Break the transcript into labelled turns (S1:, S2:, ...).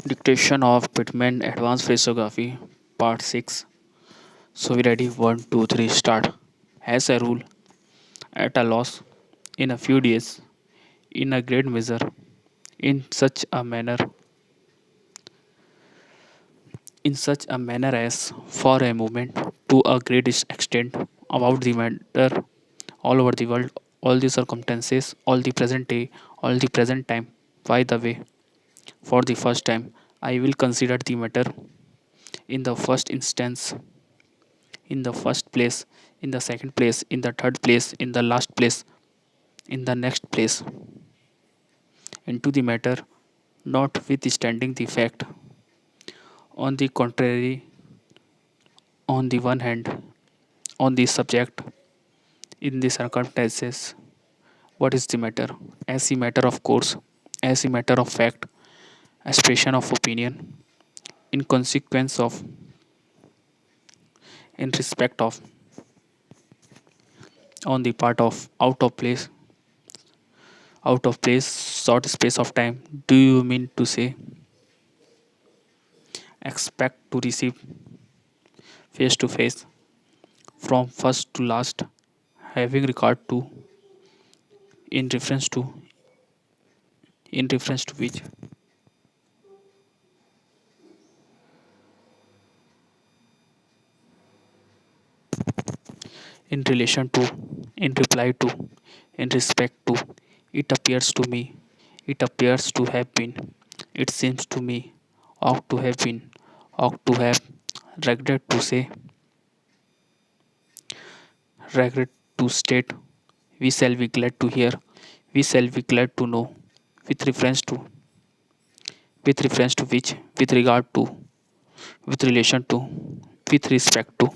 S1: Dictation of Pitman Advanced Photography Part 6. So we ready? One, 2, 3, start. As a rule, at a loss, in a few days, in a great measure, in such a manner as for a moment, to a great extent, about the matter, all over the world, all the circumstances, all the present day, all the present time. By the way, for the first time, I will consider the matter in the first instance, in the first place, in the second place, in the third place, in the last place, in the next place, into the matter, notwithstanding the fact. On the contrary, on the one hand, on the subject, in the circumstances, what is the matter? As a matter of course, as a matter of fact, expression of opinion, in consequence of, in respect of, on the part of, out of place, short space of time. Do you mean to say expect to receive face to face from first to last, having regard to, in reference to, in reference to which, in relation to, in reply to, in respect to, it appears to me, it appears to have been, it seems to me, ought to have been, ought to have, regret to say, regret to state, we shall be glad to hear, we shall be glad to know, with reference to, with reference to which, with regard to, with relation to, with respect to.